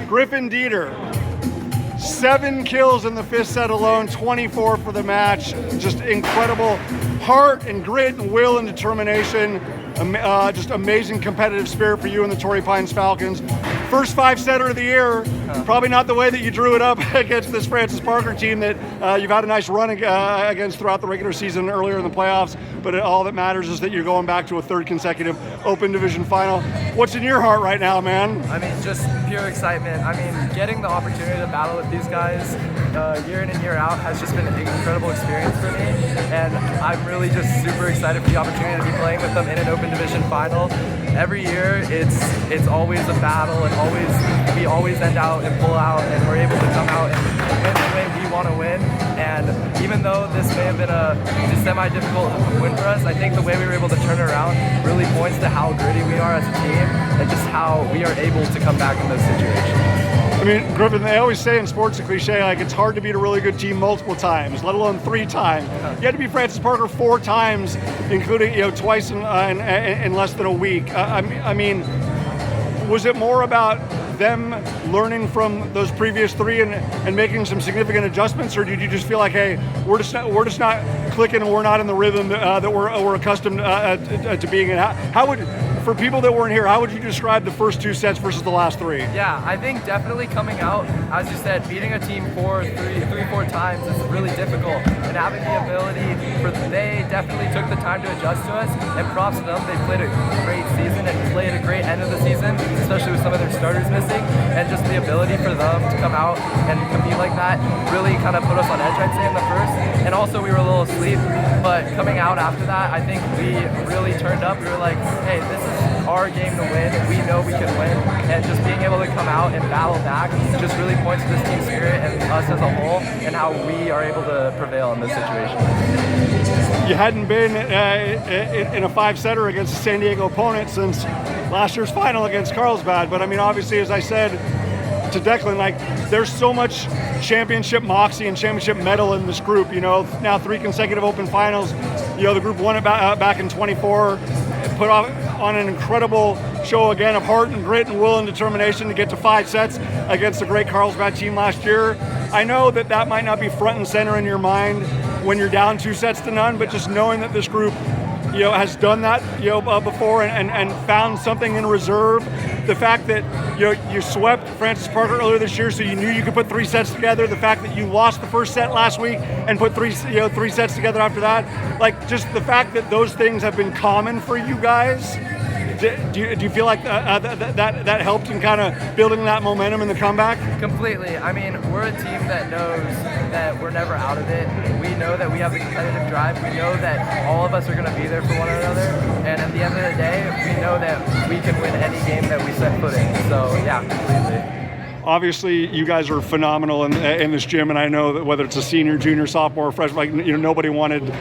Griffin Dieter, 7 kills in the 5th set alone, 24 for the match. Just incredible heart and grit and will and determination. Just amazing competitive spirit for you and the Torrey Pines Falcons. First 5-setter of the year. Probably not the way that you drew it up against this Francis Parker team that you've had a nice run against throughout the regular season earlier in the playoffs, but all that matters is that you're going back to a 3rd consecutive Open Division final. What's in your heart right now, man? I mean, just pure excitement. I mean, getting the opportunity to battle with these guys year in and year out has just been an incredible experience for me, and I'm really just super excited for the opportunity to be playing with them in an Open Division final. Every year, it's always a battle, and we always end out and pull out, and we're able to come out and win the way we want to win. And even though this may have been a semi-difficult win for us, I think the way we were able to turn it around really points to how gritty we are as a team and just how we are able to come back in those situations. I mean, Griffin, they always say in sports a cliche, like it's hard to beat a really good team multiple times, let alone 3 times. You had to beat Francis Parker 4 times, including twice in less than a week. I mean, was it more about them learning from those previous 3 and making some significant adjustments, or did you just feel like, hey, we're just not clicking and we're not in the rhythm that we're accustomed to being in? How would, for people that weren't here, how would you describe the first 2 sets versus the last 3? Yeah, I think definitely coming out, as you said, beating a team 4 times is really difficult, and having the ability they definitely took the time to adjust to us, and props to them. They played a great season and played a great end of the season, especially with some of their starters missing, and just the ability for them to come out and compete like that really kind of put us on edge, I'd say, in the first. And also we were a little asleep, but coming out after that, I think we really turned up. We were like, hey, this is our game to win. We know we can win, and just being able to come out and battle back just really points to this team spirit and us as a whole and how we are able to prevail in this situation. You hadn't been in a 5-setter against a San Diego opponent since last year's final against Carlsbad, but I mean, obviously, as I said to Declan, like, there's so much championship moxie and championship mettle in this group. Now 3 consecutive Open finals. The group won it back in 24, put on an incredible show again of heart and grit and will and determination to get to 5 sets against a great Carlsbad team last year. I know that might not be front and center in your mind when you're down 2 sets to none, but just knowing that this group has done that before and found something in reserve. The fact that you swept Francis Parker earlier this year, so you knew you could put 3 sets together. The fact that you lost the first set last week and put 3 sets together after that, like, just the fact that those things have been common for you guys. Do you feel like that helped in kind of building that momentum in the comeback? Completely. I mean, we're a team that knows that we're never out of it. We know that we have the competitive drive. We know that all of us are going to be there for one another. And at the end of the day, we know that we can win any game that we set foot in. So, yeah, completely. Obviously, you guys are phenomenal in this gym, and I know that whether it's a senior, junior, sophomore, freshman, like, nobody wanted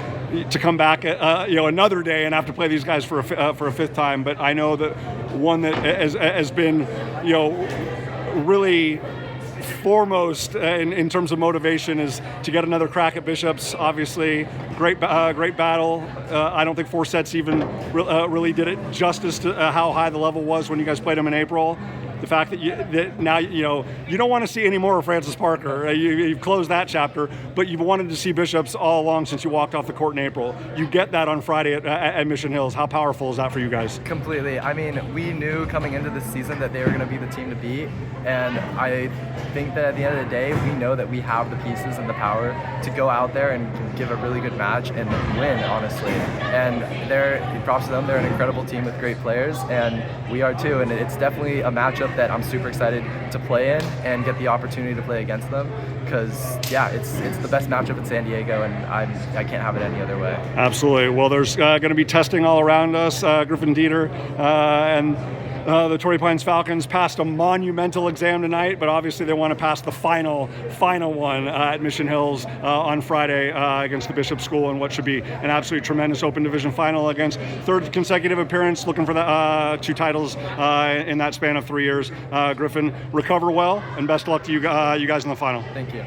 to come back another day and have to play these guys for a 5th time. But I know that one that has been really foremost in terms of motivation is to get another crack at Bishops. Obviously, great battle. I don't think 4 sets even really did it justice to how high the level was when you guys played them in April. The fact that now you don't want to see any more of Francis Parker. You've closed that chapter, but you've wanted to see Bishops all along since you walked off the court in April. You get that on Friday at Mission Hills. How powerful is that for you guys? Completely. I mean, we knew coming into this season that they were going to be the team to beat, and I think that at the end of the day, we know that we have the pieces and the power to go out there and give a really good match and win, honestly. And props to them. They're an incredible team with great players, and we are too. And it's definitely a matchup that I'm super excited to play in and get the opportunity to play against them, because it's the best matchup in San Diego, and I can't have it any other way. Absolutely. Well, there's going to be testing all around us. Griffin Dieter and the Torrey Pines Falcons passed a monumental exam tonight, but obviously they want to pass the final one at Mission Hills on Friday against the Bishop School, in what should be an absolutely tremendous Open Division final against 3rd consecutive appearance, looking for the 2 titles in that span of 3 years. Griffin, recover well, and best of luck to you guys in the final. Thank you.